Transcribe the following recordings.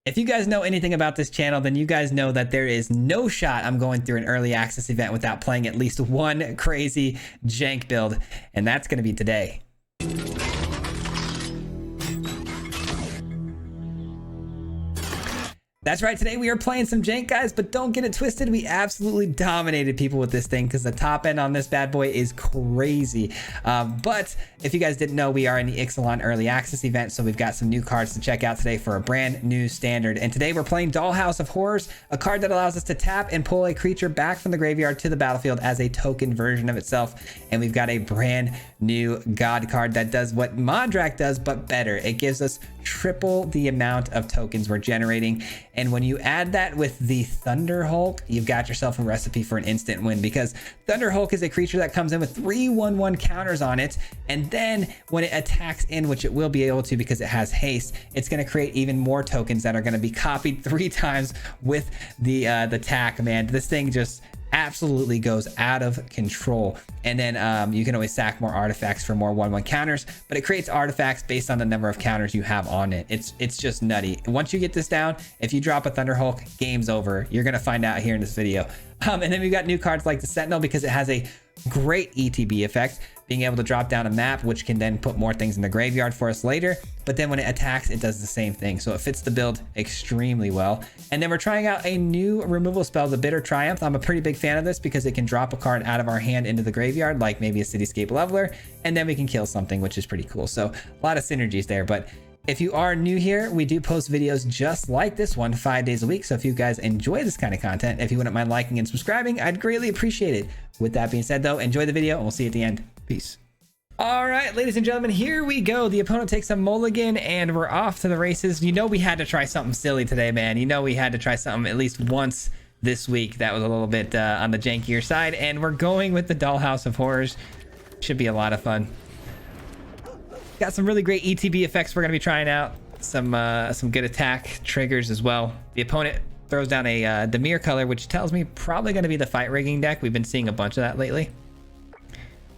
If you guys know anything about this channel, then you guys know that there is no shot I'm going through an early access event without playing at least one crazy jank build, and that's going to be today. That's right, today we are playing some jank, guys, but don't get it twisted. We absolutely dominated people with this thing because the top end on this bad boy is crazy. But if you guys didn't know, we are in the Ixalan early access event, so we've got some new cards to check out today for a brand new standard. And today we're playing Dollhouse of Horrors, a card that allows us to tap and pull a creature back from the graveyard to the battlefield as a token version of itself. And we've got a brand new god card that does what Modrak does, but better. It gives us triple the amount of tokens we're generating. And when you add that with the Thunder Hulk, you've got yourself a recipe for an instant win, because Thunder Hulk is a creature that comes in with 3/1/1 counters on it. And then when it attacks in, which it will be able to because it has haste, it's going to create even more tokens that are going to be copied 3 times with the attack. Man, this thing just absolutely goes out of control. And then you can always sack more artifacts for more 1/1 counters, but it creates artifacts based on the number of counters you have on it. It's just nutty. Once you get this down, if you drop a Thunder Hulk, game's over. You're gonna find out here in this video. And then we've got new cards like the Sentinel because it has a great ETB effect, being able to drop down a map, which can then put more things in the graveyard for us later. But then when it attacks, it does the same thing. So it fits the build extremely well. And then we're trying out a new removal spell, the Bitter Triumph. I'm a pretty big fan of this because it can drop a card out of our hand into the graveyard, like maybe a Cityscape Leveler, and then we can kill something, which is pretty cool. So a lot of synergies there. But if you are new here, we do post videos just like this one 5 days a week. So if you guys enjoy this kind of content, if you wouldn't mind liking and subscribing, I'd greatly appreciate it. With that being said, though, enjoy the video and we'll see you at the end. Peace. All right, ladies and gentlemen, here we go. The opponent takes a mulligan and we're off to the races. You know we had to try something silly today, man. You know we had to try something at least once this week that was a little bit on the jankier side. And we're going with the Dollhouse of Horrors. Should be a lot of fun. Got some really great ETB effects we're going to be trying out. Some good attack triggers as well. The opponent throws down a Demir color, which tells me probably going to be the fight rigging deck. We've been seeing a bunch of that lately.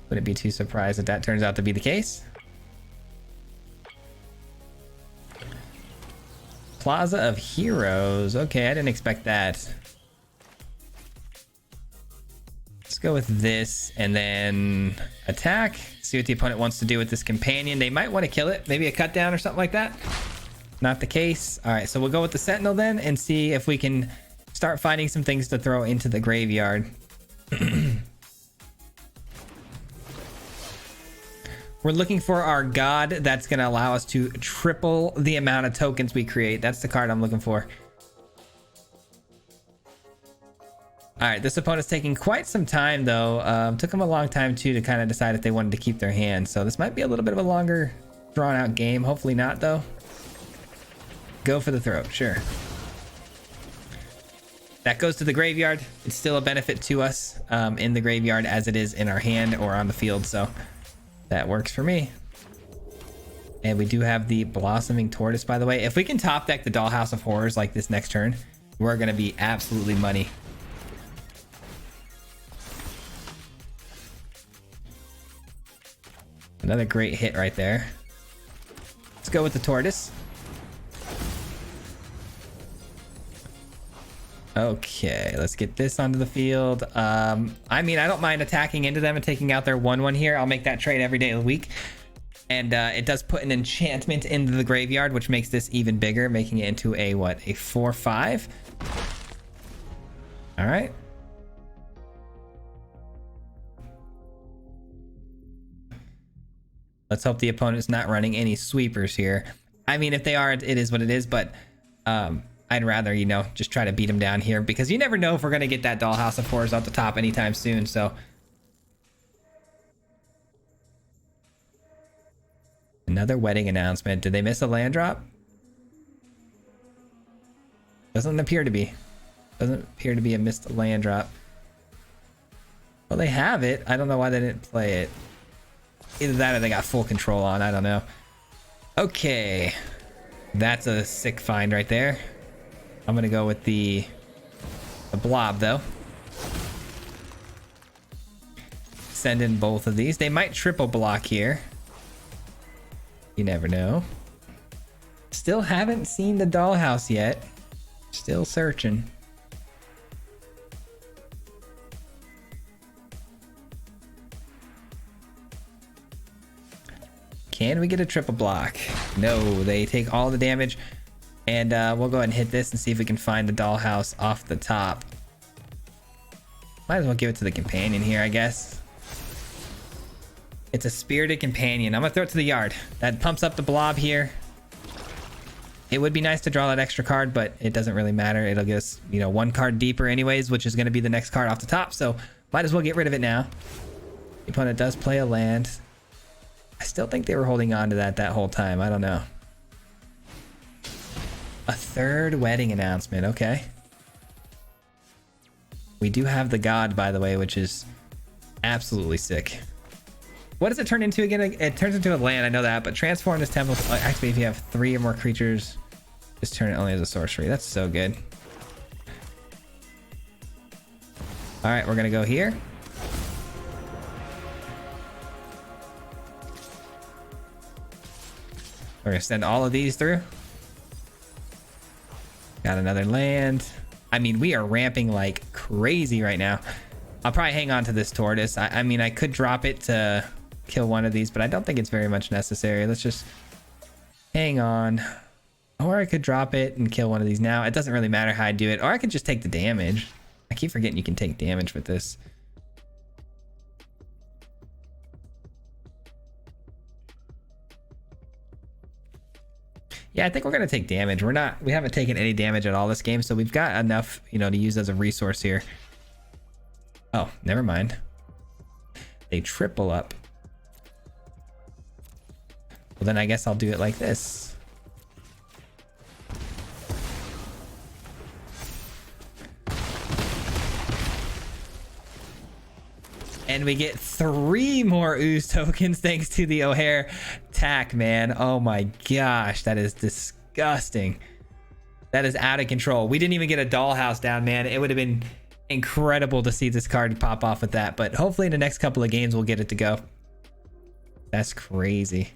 Wouldn't be too surprised if that turns out to be the case. Plaza of Heroes. Okay, I didn't expect that. Let's go with this and then attack. See what the opponent wants to do with this companion. They might want to kill it. Maybe a cut down or something like that. Not the case. All right, so we'll go with the Sentinel then and see if we can start finding some things to throw into the graveyard. We're looking for our god that's going to allow us to triple the amount of tokens we create. That's the card I'm looking for. All right, this opponent's taking quite some time, though. Took them a long time, too, to kind of decide if they wanted to keep their hand. So this might be a little bit of a longer, drawn-out game. Hopefully not, though. Go for the throat, sure. That goes to the graveyard. It's still a benefit to us in the graveyard as it is in our hand or on the field, so that works for me. And we do have the Blossoming Tortoise, by the way. If we can top deck the Dollhouse of Horrors like this next turn, we're going to be absolutely money. Another great hit right there. Let's go with the Tortoise. Okay, let's get this onto the field. I mean, I don't mind attacking into them and taking out their 1/1 here. I'll make that trade every day of the week. And it does put an enchantment into the graveyard, which makes this even bigger, making it into a, what, a 4/5? All right. Let's hope the opponent's not running any sweepers here. I mean, if they are, it is what it is, but I'd rather, you know, just try to beat them down here because you never know if we're going to get that Dollhouse of Horrors off the top anytime soon, so. Another wedding announcement. Did they miss a land drop? Doesn't appear to be. Doesn't appear to be a missed land drop. Well, they have it. I don't know why they didn't play it. Either that or they got full control on. I don't know. Okay. That's a sick find right there. I'm going to go with the blob, though. Send in both of these. They might triple block here. You never know. Still haven't seen the dollhouse yet. Still searching. Can we get a triple block? No, they take all the damage. And we'll go ahead and hit this and see if we can find the dollhouse off the top. Might as well give it to the companion here, I guess. It's a spirited companion. I'm gonna throw it to the yard. That pumps up the blob here. It would be nice to draw that extra card, but it doesn't really matter. It'll get us, you know, one card deeper anyways, which is gonna be the next card off the top. So might as well get rid of it now. The opponent does play a land. I still think they were holding on to that whole time. I don't know. A third wedding announcement. Okay. We do have the god, by the way, which is absolutely sick. What does it turn into again? It turns into a land, I know that, but transform this temple. Actually, if you have 3 or more creatures, just turn it only as a sorcery. That's so good. All right, we're gonna go here. We're gonna send all of these through. Got another land. I mean, we are ramping like crazy right now. I'll probably hang on to this tortoise. I mean, I could drop it to kill one of these, but I don't think it's very much necessary. Let's just hang on. Or I could drop it and kill one of these now. It doesn't really matter how I do it. Or I could just take the damage. I keep forgetting you can take damage with this. Yeah, I think we're gonna take damage. We haven't taken any damage at all this game, so we've got enough, you know, to use as a resource here. Oh, never mind. They triple up. Well, then I guess I'll do it like this. And we get 3 more ooze tokens thanks to the O'Hare tack, man. Oh my gosh, that is disgusting. That is out of control. We didn't even get a dollhouse down, man. It would have been incredible to see this card pop off with that, but hopefully in the next couple of games we'll get it to go. That's crazy.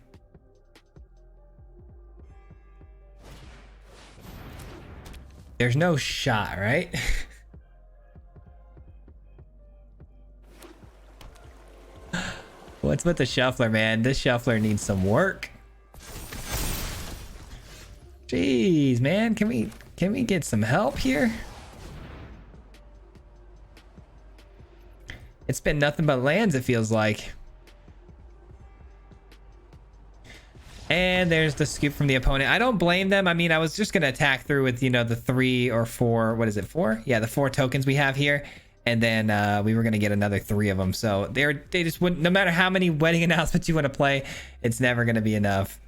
There's no shot, right? What's with the shuffler, man? This shuffler needs some work. Jeez, man, can we get some help here? It's been nothing but lands, it feels like. And there's the scoop from the opponent. I don't blame them. I mean, I was just gonna attack through with, you know, the 3 or 4, what is it, 4? Yeah, the 4 tokens we have here. And then we were gonna get another 3 of them. So they just wouldn't, no matter how many wedding announcements you want to play, it's never gonna be enough.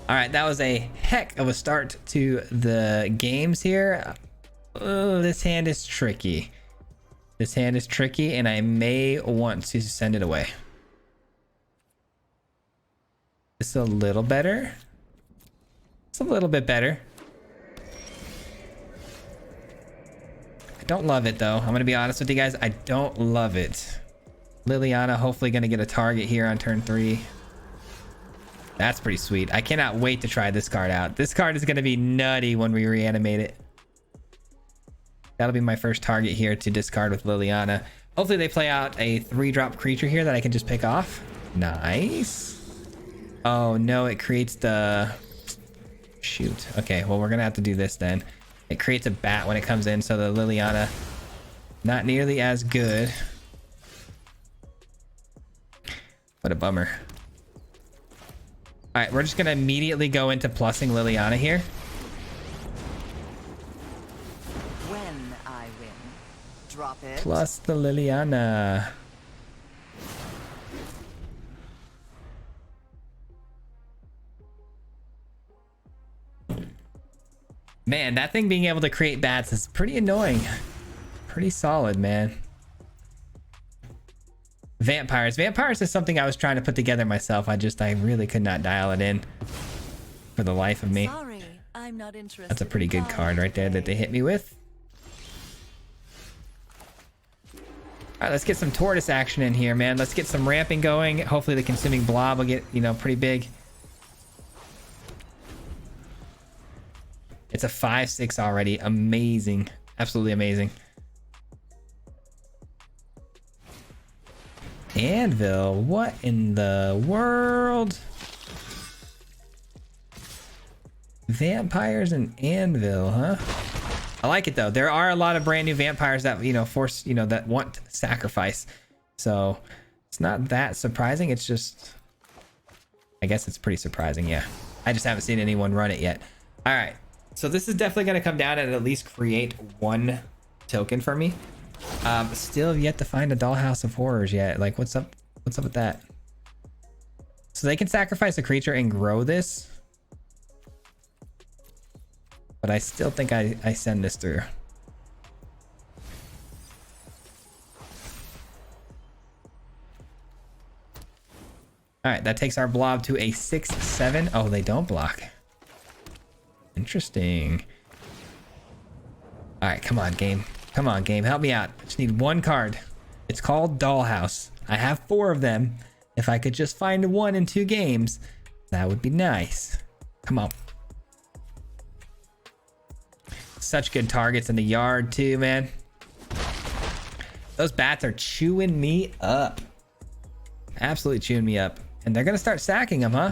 All right, that was a heck of a start to the games here. Oh, this hand is tricky. This hand is tricky, and I may want to send it away. It's a little better. It's a little bit better. I don't love it though. I'm gonna be honest with you guys. I don't love it. Liliana hopefully gonna get a target here on turn 3. That's pretty sweet. I cannot wait to try this card out. This card is gonna be nutty when we reanimate it. That'll be my first target here to discard with Liliana. Hopefully they play out a 3-drop creature here that I can just pick off. Nice. Oh no, it creates the... Shoot. Okay, well we're gonna have to do this then. It creates a bat when it comes in, so the Liliana not nearly as good. What a bummer. All right, we're just gonna immediately go into plussing Liliana here. When I win, drop it. Plus the Liliana. Man, that thing being able to create bats is pretty annoying. Pretty solid, man. Vampires. Vampires is something I was trying to put together myself. I really could not dial it in for the life of me. Sorry, I'm not interested. That's a pretty good card right there that they hit me with. All right, let's get some tortoise action in here, man. Let's get some ramping going. Hopefully the consuming blob will get, you know, pretty big. It's a 5/6 already. Amazing. Absolutely amazing. Anvil, what in the world? Vampires and Anvil, huh? I like it though. There are a lot of brand new vampires that, you know, force, you know, that want sacrifice. So it's not that surprising. It's just, I guess it's pretty surprising. Yeah. I just haven't seen anyone run it yet. All right. So this is definitely going to come down and at least create one token for me. Still yet to find a Dollhouse of Horrors yet. Like, what's up? What's up with that? So they can sacrifice a creature and grow this. But I still think I send this through. All right, that takes our blob to a 6/7. Oh, they don't block. Interesting. All right, come on, game. Come on, game. Help me out. I just need one card. It's called Dollhouse. I have 4 of them. If I could just find one in 2 games, that would be nice. Come on. Such good targets in the yard too, man. Those bats are chewing me up. Absolutely chewing me up. And they're going to start sacking them, huh?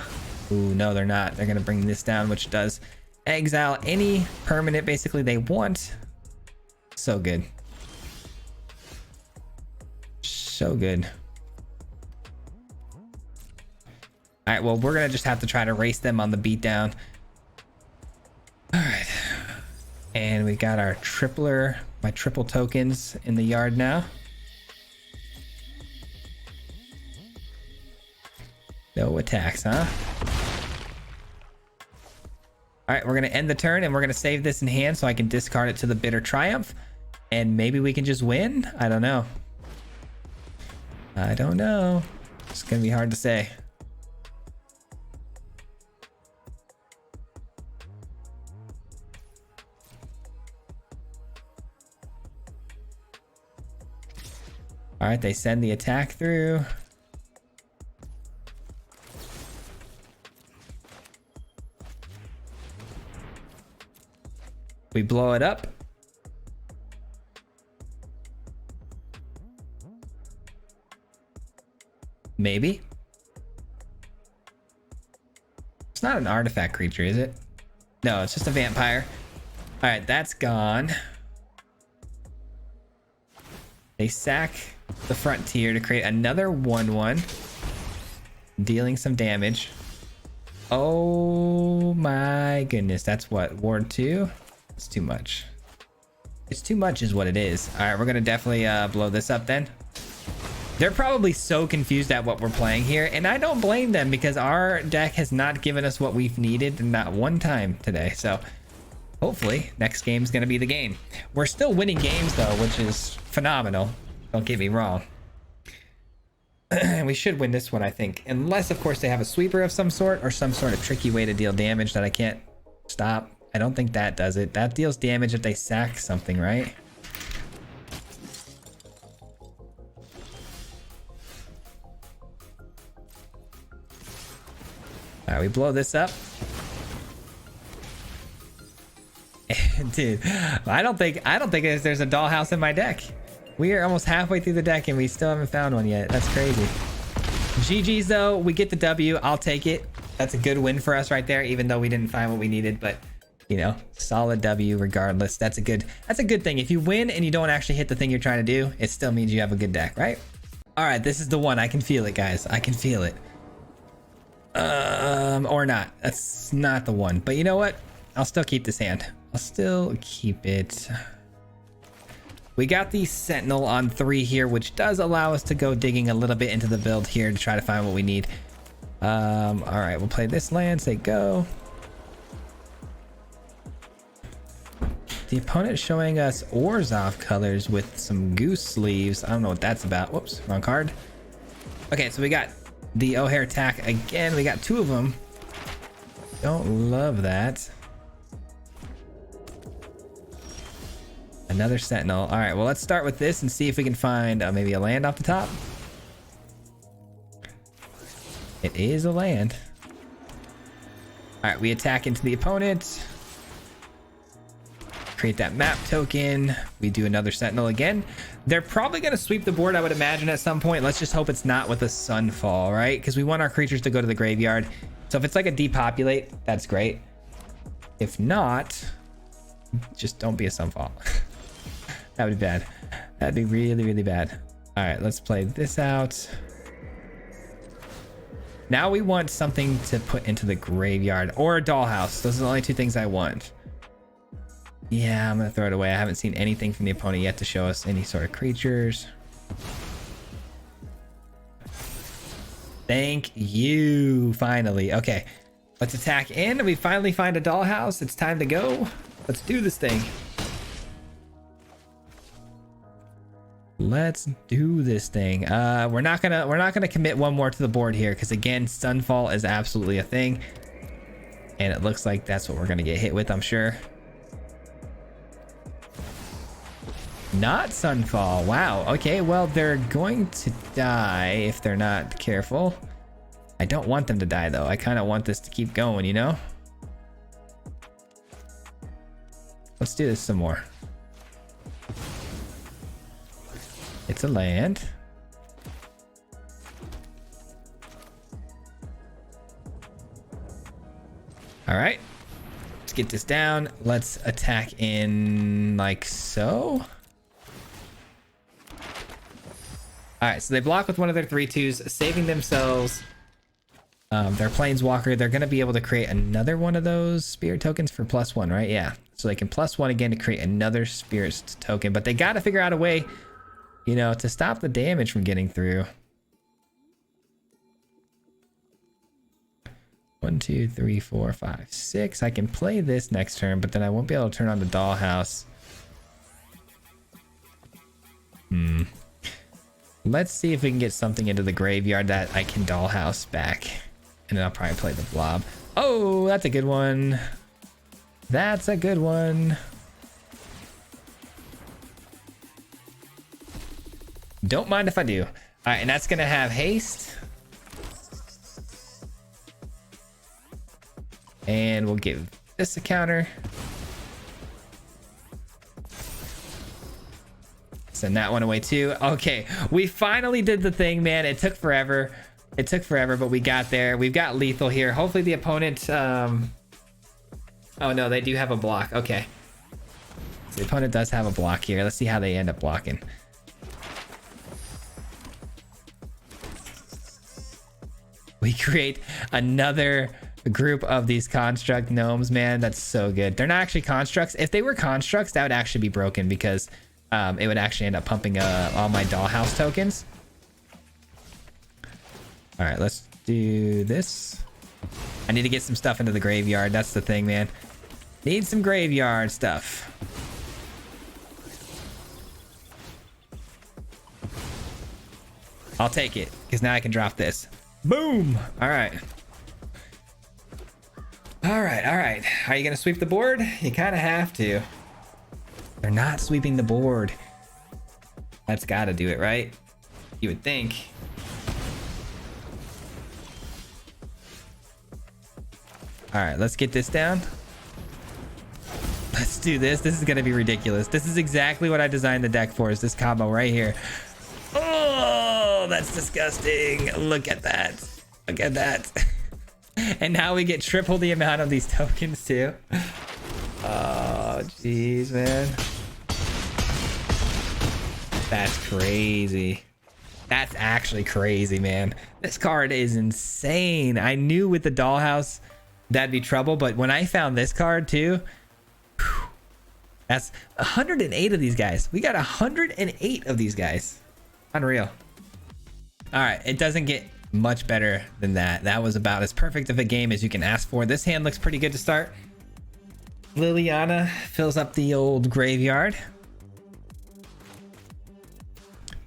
Ooh, no, they're not. They're going to bring this down, which does exile any permanent basically they want. So good. So good. All right, well, we're going to just have to try to race them on the beatdown. All right. And we got our tripler, my triple tokens in the yard now. No attacks, huh? All right, we're going to end the turn and we're going to save this in hand so I can discard it to the Bitter Triumph. And maybe we can just win? I don't know. I don't know. It's going to be hard to say. All right, they send the attack through. We blow it up. Maybe. It's not an artifact creature, is it? No, it's just a vampire. All right, that's gone. They sack the Frontier to create another 1/1, dealing some damage. Oh my goodness, that's what, Ward 2? It's too much. It's too much is what it is. All right, we're gonna definitely blow this up then. They're probably so confused at what we're playing here, and I don't blame them because our deck has not given us what we've needed not one time today. So hopefully next game's gonna be the game. We're still winning games though, which is phenomenal. Don't get me wrong. We should win this one, I think. Unless, of course, they have a sweeper of some sort or some sort of tricky way to deal damage that I can't stop. I don't think that does it. That deals damage if they sack something, right? All right, we blow this up. Dude, I don't think there's a Dollhouse in my deck. We are almost halfway through the deck and we still haven't found one yet. That's crazy. GG's though, we get the W. I'll take it. That's a good win for us right there, even though we didn't find what we needed. But you know, solid W regardless. That's a good thing. If you win and you don't actually hit the thing you're trying to do, it still means you have a good deck, right? All right, this is the one. I can feel it, guys. I can feel it. Or not. That's not the one. But you know what? I'll still keep this hand. I'll still keep it. We got the Sentinel on 3 here, which does allow us to go digging a little bit into the build here to try to find what we need. All right, we'll play this land, say go. The opponent is showing us Orzhov colors with some goose sleeves. I don't know what that's about. Whoops, wrong card. Okay, so we got the O'Hare attack again. We got 2 of them. Don't love that. Another Sentinel. All right, well, let's start with this and see if we can find maybe a land off the top. It is a land. All right, we attack into the opponent. Create that map token. We do another sentinel again. They're probably going to sweep the board, I would imagine, at some point. Let's just hope it's not with a sunfall, right? Because we want our creatures to go to the graveyard. So if it's like a depopulate, that's great. If not, just don't be a sunfall. That would be bad. That'd be really, really bad. All right, let's play this out. Now we want something to put into the graveyard or a dollhouse. Those are the only two things I want. Yeah, I'm gonna throw it away. I haven't seen anything from the opponent yet to show us any sort of creatures. Thank you. Finally. Okay, let's attack in. We finally find a dollhouse. It's time to go. Let's do this thing. Let's do this thing. We're not gonna commit one more to the board here because again, sunfall is absolutely a thing, and it looks like that's what we're gonna get hit with, I'm sure. Not sunfall. Wow. Okay, well, they're going to die if they're not careful. I don't want them to die though. I kind of want this to keep going, you know? Let's do this some more. It's a land. All right, let's get this down. Let's attack in like so. All right, so they block with one of their 3/2s, saving themselves their planeswalker. They're going to be able to create another one of those spirit tokens for +1, right? Yeah, so they can +1 again to create another spirit token, but they got to figure out a way, you know, to stop the damage from getting through. 1, 2, 3, 4, 5, 6. I can play this next turn, but then I won't be able to turn on the dollhouse. Let's see if we can get something into the graveyard that I can dollhouse back. And then I'll probably play the blob. Oh, that's a good one. That's a good one. Don't mind if I do. All right, and that's gonna have haste. And we'll give this a counter. Send that one away too. Okay, we finally did the thing, man. It took forever. It took forever, but we got there. We've got lethal here. Hopefully the opponent... Oh no, they do have a block. Okay. So the opponent does have a block here. Let's see how they end up blocking. We create another group of these construct gnomes, man. That's so good. They're not actually constructs. If they were constructs, that would actually be broken because it would actually end up pumping all my dollhouse tokens. All right, let's do this. I need to get some stuff into the graveyard. That's the thing, man. Need some graveyard stuff. I'll take it because now I can drop this. Boom. All right. All right. All right. Are you going to sweep the board? You kind of have to. They're not sweeping the board. That's got to do it, right? You would think. All right, let's get this down. Let's do this. This is going to be ridiculous. This is exactly what I designed the deck for, is this combo right here. Oh, that's disgusting. Look at that. Look at that. And now we get triple the amount of these tokens too. Oh, jeez, man. That's crazy. That's actually crazy, man. This card is insane. I knew with the dollhouse that'd be trouble, but when I found this card too, whew, that's 108 of these guys. We got 108 of these guys. Unreal. All right, it doesn't get much better than that. That was about as perfect of a game as you can ask for. This hand looks pretty good to start. Liliana fills up the old graveyard.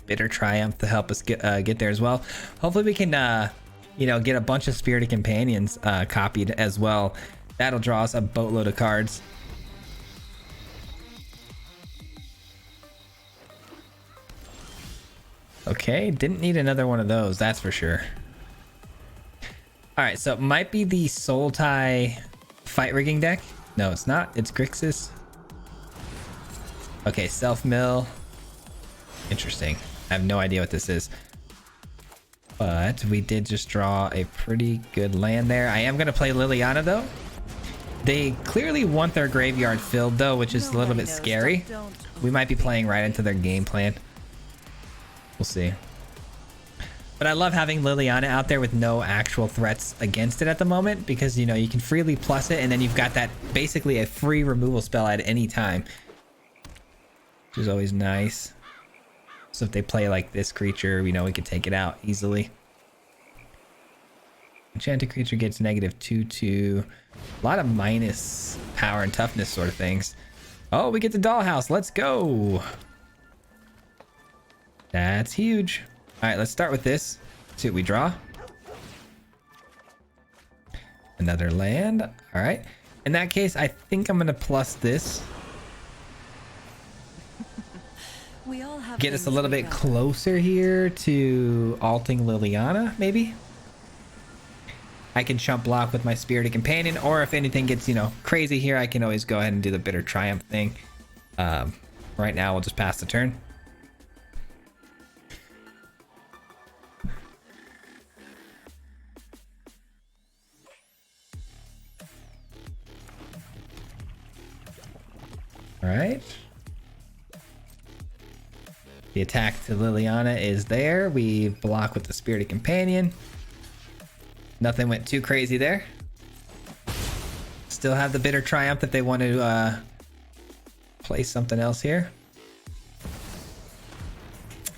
Bitter Triumph to help us get there as well. Hopefully we can you know, get a bunch of Spirited Companions copied as well. That'll draw us a boatload of cards. Okay, didn't need another one of those, that's for sure. All right, so it might be the Soul Tie Fight Rigging deck. No, it's not. It's Grixis. Okay, self-mill. Interesting. I have no idea what this is. But we did just draw a pretty good land there. I am going to play Liliana, though. They clearly want their graveyard filled, though, which is a little bit scary. We might be playing right into their game plan. We'll see. But I love having Liliana out there with no actual threats against it at the moment, because, you know, you can freely plus it, and then you've got that basically a free removal spell at any time, which is always nice. So if they play like this creature, we know we can take it out easily. Enchanted creature gets -2/2. A lot of minus power and toughness sort of things. Oh, we get the dollhouse. Let's go. That's huge. All right, let's start with this. See what we draw. Another land. All right. In that case, I think I'm going to plus this. We all have Get us a little bit closer here to alting Liliana, maybe. I can chump block with my Spirited Companion, or if anything gets, you know, crazy here, I can always go ahead and do the Bitter Triumph thing. Right now, we'll just pass the turn. All right. The attack to Liliana is there. We block with the Spirited Companion. Nothing went too crazy there. Still have the Bitter Triumph if they want to play something else here.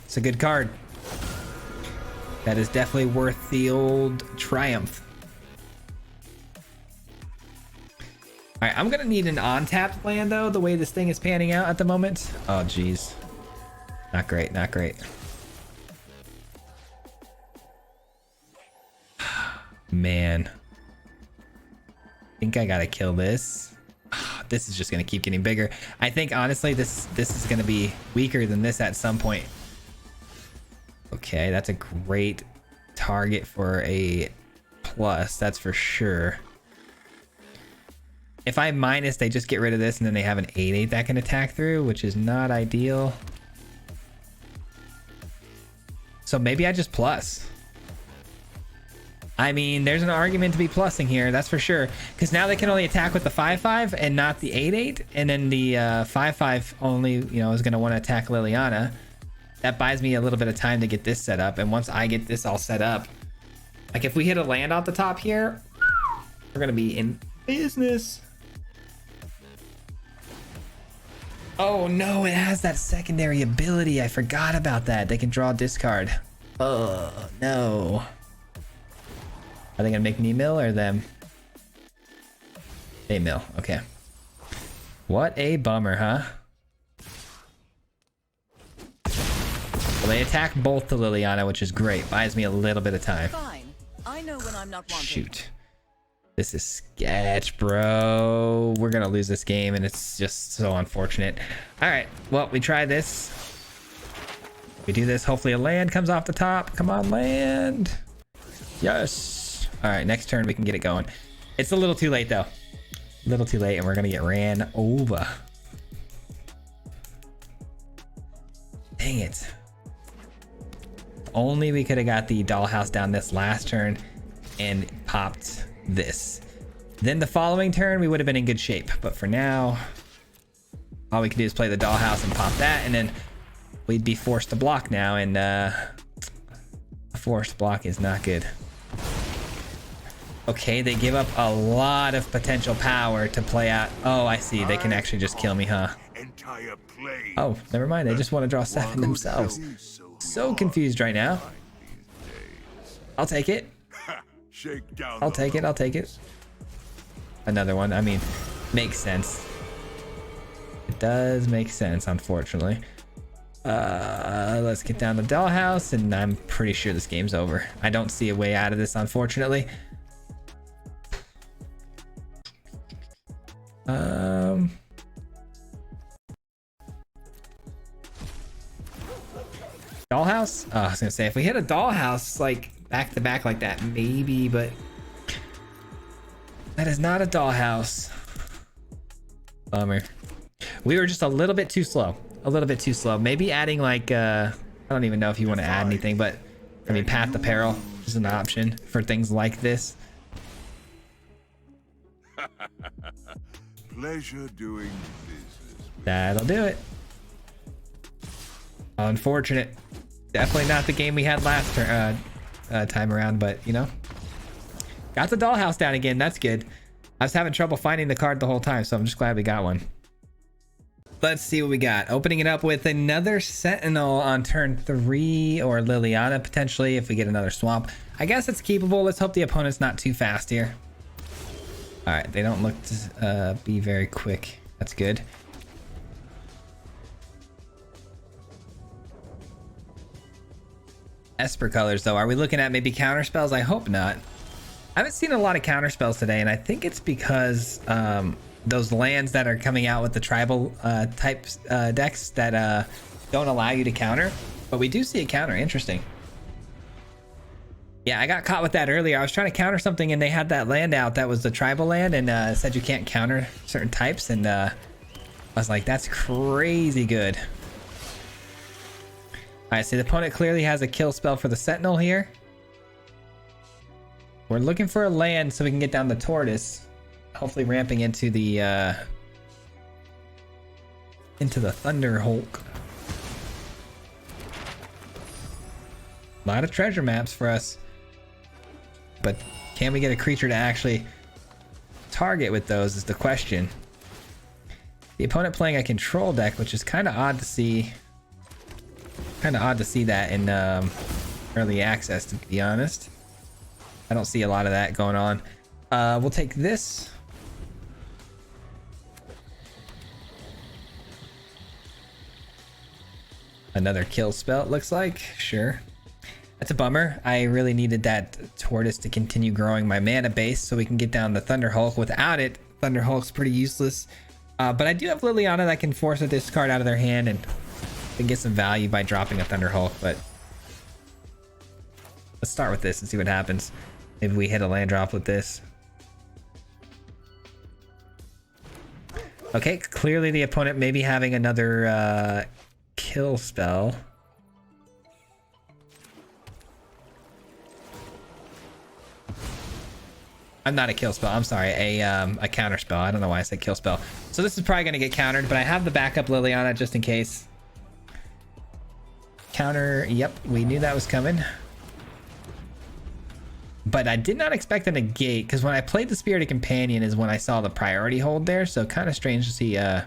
It's a good card. That is definitely worth the old Triumph. All right, I'm going to need an on-tapped land, though, the way this thing is panning out at the moment. Oh, geez. Not great, not great. Man. I think I gotta kill this. This is just gonna keep getting bigger. I think, honestly, this is gonna be weaker than this at some point. Okay, that's a great target for a plus, that's for sure. If I minus, they just get rid of this, and then they have an 8/8 that can attack through, which is not ideal. So maybe I just plus. I mean, there's an argument to be plussing here, that's for sure. Because now they can only attack with the 5/5 and not the 8/8. And then the 5/5 only, you know, is going to want to attack Liliana. That buys me a little bit of time to get this set up. And once I get this all set up, like if we hit a land off the top here, we're going to be in business. Oh no, it has that secondary ability. I forgot about that. They can draw a discard. Oh no. Are they gonna make me mill or them? They mill. Okay. What a bummer, huh? Well, they attack both to Liliana, which is great. Buys me a little bit of time. Fine. I know when I'm not wanted. Shoot. This is sketch, bro. We're gonna lose this game, and it's just so unfortunate. All right, well, we try this. We do this. Hopefully a land comes off the top. Come on, land. Yes. All right, next turn we can get it going. It's a little too late, though. A little too late, and we're gonna get ran over. Dang it. Only we could have got the dollhouse down this last turn and popped this. Then the following turn we would have been in good shape, but for now all we can do is play the dollhouse and pop that, and then we'd be forced to block now, and a forced block is not good. Okay, they give up a lot of potential power to play out. Oh, I see, they can actually just kill me, huh? Oh, never mind, they just want to draw 7 themselves. So confused right now. I'll take it. I'll take it. I'll take it. Another one. I mean, makes sense. It does make sense, unfortunately. Let's get down to dollhouse, and I'm pretty sure this game's over. I don't see a way out of this, unfortunately. Dollhouse? Oh, I was gonna say, if we hit a dollhouse like back to back like that, maybe, but that is not a dollhouse. Bummer. We were just a little bit too slow. A little bit too slow. Maybe adding like, I don't even know if you want to add anything, but I mean, Path to Peril is an option for things like this. Pleasure doing business. That'll do it. Unfortunate. Definitely not the game we had last time around, but you know. Got the dollhouse down again. That's good. I was having trouble finding the card the whole time, so I'm just glad we got one. Let's see what we got. Opening it up with another Sentinel on turn 3, or Liliana potentially if we get another swamp. I guess it's keepable. Let's hope the opponent's not too fast here. All right, they don't look to be very quick. That's good. Esper colors though. Are we looking at maybe counter spells? I hope not. I haven't seen a lot of counter spells today, and I think it's because those lands that are coming out with the tribal type decks that don't allow you to counter, but we do see a counter. Interesting. Yeah, I got caught with that earlier. I was trying to counter something and they had that land out that was the tribal land and said you can't counter certain types, and I was like, that's crazy good. All right, so the opponent clearly has a kill spell for the Sentinel here. We're looking for a land so we can get down the Tortoise. Hopefully ramping into the Thunder Hulk. A lot of treasure maps for us. But can we get a creature to actually target with those is the question. The opponent playing a control deck, which is kind of odd to see. Kind of odd to see that in early access, to be honest. I don't see a lot of that going on. We'll take this. Another kill spell, it looks like. Sure. That's a bummer. I really needed that Tortoise to continue growing my mana base so we can get down the Thunder Hulk. Without it, Thunder Hulk's pretty useless. But I do have Liliana that can force a discard out of their hand and get some value by dropping a Thunder Hulk. But let's start with this and see what happens. Maybe we hit a land drop with this. Okay, clearly the opponent may be having another kill spell. I'm not a kill spell. I'm sorry, a counter spell. I don't know why I said kill spell. So this is probably going to get countered, but I have the backup Liliana just in case. Counter. Yep, we knew that was coming. But I did not expect a negate, because when I played the Spirited Companion is when I saw the priority hold there, so kind of strange to see a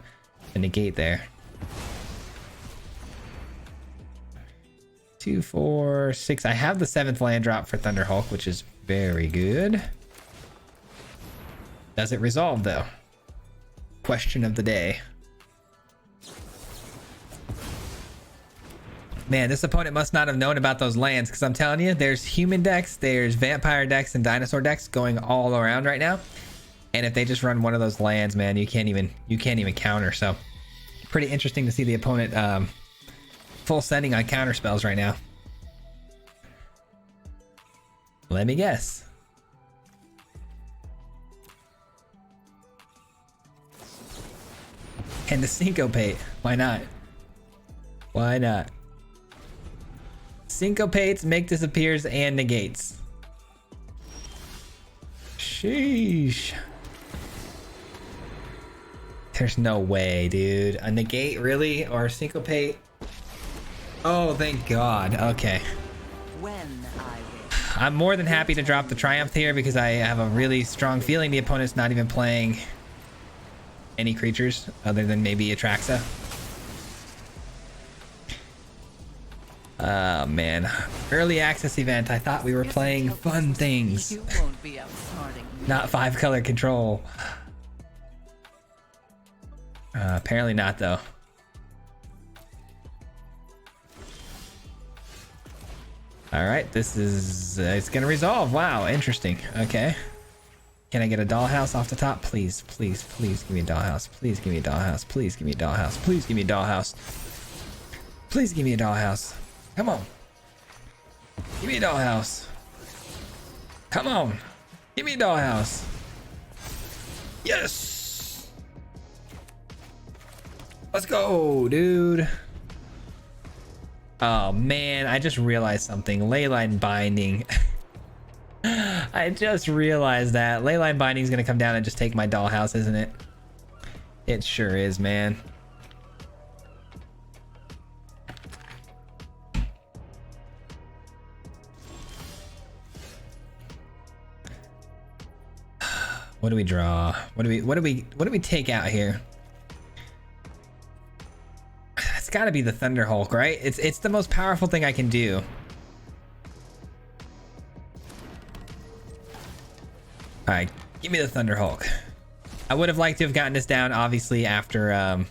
negate there. 2, 4, 6. I have the 7th land drop for Thunder Hulk, which is very good. Does it resolve though? Question of the day. Man, this opponent must not have known about those lands, because I'm telling you, there's human decks, there's vampire decks, and dinosaur decks going all around right now. And if they just run one of those lands, man, you can't even counter. So pretty interesting to see the opponent full sending on counter spells right now. Let me guess. And the syncopate. Why not? Why not? Syncopates, make disappears, and negates. Sheesh. There's no way, dude. A negate, really? Or a syncopate? Oh, thank God. Okay. I'm more than happy to drop the Triumph here because I have a really strong feeling the opponent's not even playing any creatures other than maybe Atraxa. Oh man, early access event. I thought we were playing fun things, not 5-color control. Apparently not though. All right, this is it's gonna resolve. Wow, interesting. Okay. Can I get a dollhouse off the top? Please, please, please give me a dollhouse. Please give me a dollhouse. Please give me a dollhouse. Please give me a dollhouse. Please give me a dollhouse. Come on. Give me a dollhouse. Come on. Give me a dollhouse. Yes. Let's go, dude. Oh man, I just realized something. Leyline binding. I just realized that leyline binding is gonna come down and just take my dollhouse, isn't it? It sure is, man. What do we draw? What do we take out here? It's got to be the Thunder Hulk, right? It's the most powerful thing I can do. All right, give me the Thunder Hulk. I would have liked to have gotten this down, obviously, after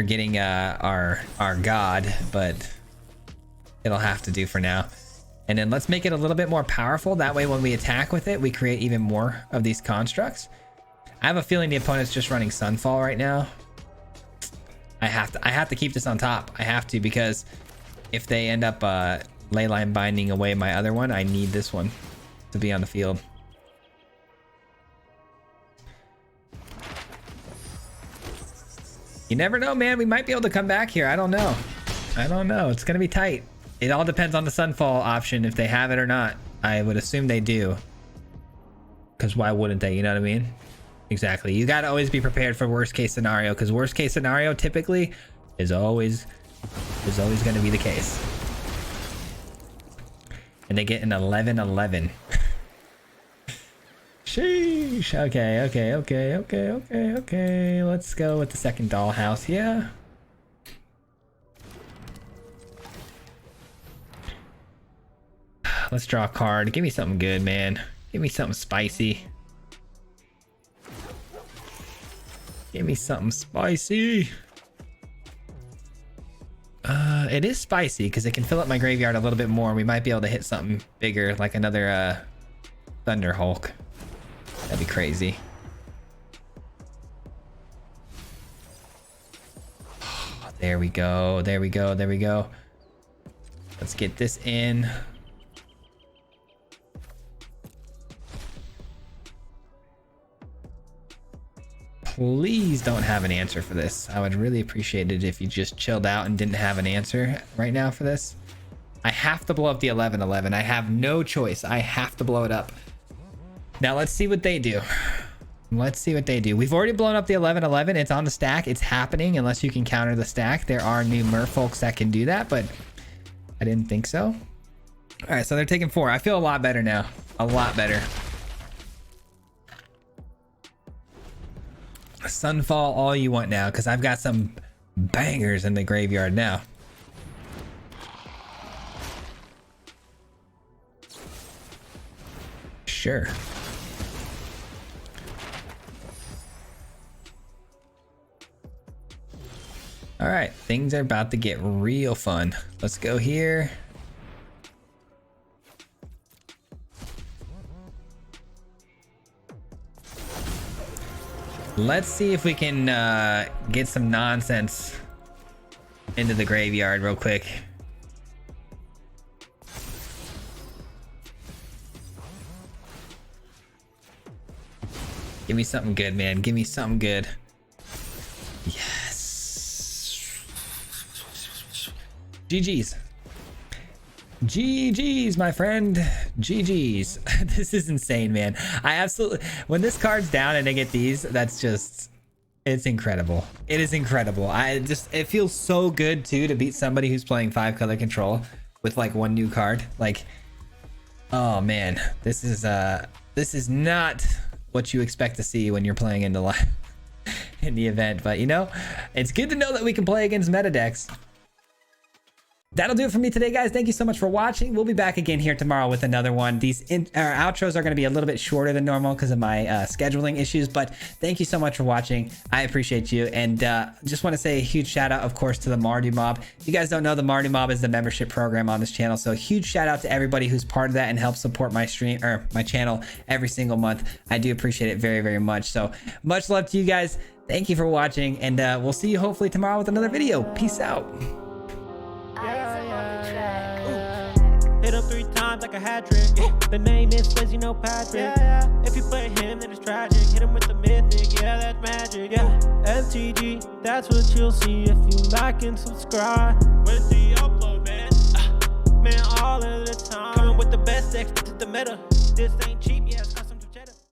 getting our god, but it'll have to do for now. And then let's make it a little bit more powerful. That way, when we attack with it, we create even more of these constructs. I have a feeling the opponent's just running Sunfall right now. I have to keep this on top. I have to, because if they end up leyline binding away my other one, I need this one to be on the field. You never know, man. We might be able to come back here. I don't know. I don't know. It's gonna be tight. It all depends on the Sunfall option, if they have it or not. I would assume they do, because why wouldn't they? You know what I mean? Exactly. You got to always be prepared for worst case scenario, because worst case scenario typically is always going to be the case. And they get an 11-11. Sheesh. Okay. Let's go with the second dollhouse. Yeah. Let's draw a card. Give me something good, man. Give me something spicy. Give me something spicy. It is spicy because it can fill up my graveyard a little bit more. We might be able to hit something bigger, like another Thunder Hulk. That'd be crazy. There we go. Let's get this in. Please don't have an answer for this. I would really appreciate it if you just chilled out and didn't have an answer right now for this. I have to blow up the 11-11. I have no choice. I have to blow it up. Now let's see what they do. We've already blown up the 11-11. It's on the stack. It's happening unless you can counter the stack. There are new merfolks that can do that, but I didn't think so. All right, so they're taking 4. I feel a lot better now. A lot better. Sunfall all you want now, because I've got some bangers in the graveyard now. Sure. All right, things are about to get real fun. Let's go here. Let's see if we can get some nonsense into the graveyard real quick. Give me something good, man. Give me something good. Yes. GG's. GG's, my friend. GG's. This is insane, man. I absolutely, when this card's down and I get these, that's just, it's incredible. It is incredible. It feels so good too to beat somebody who's playing 5-color control with like one new card. Like, oh man, this is not what you expect to see when you're playing in the in the event, but you know, it's good to know that we can play against meta decks. That'll do it for me today, guys. Thank you so much for watching. We'll be back again here tomorrow with another one. These outros are going to be a little bit shorter than normal because of my scheduling issues, but thank you so much for watching. I appreciate you, and just want to say a huge shout out, of course, to the Mardu Mob. If you guys don't know, the Mardu Mob is the membership program on this channel, so a huge shout out to everybody who's part of that and helps support my stream or my channel every single month. I do appreciate it very, very much. So much love to you guys. Thank you for watching, and we'll see you hopefully tomorrow with another video. Peace out. Hit him 3 times. like a hat trick. The name is Fizz, you know Patrick. If you play him, then it's tragic. Hit him with the mythic, yeah, that's magic. MTG, that's what you'll see if you like and subscribe. With the upload, man. Man, all of the time. Coming with the best decks, this is the meta. This ain't cheap, yeah.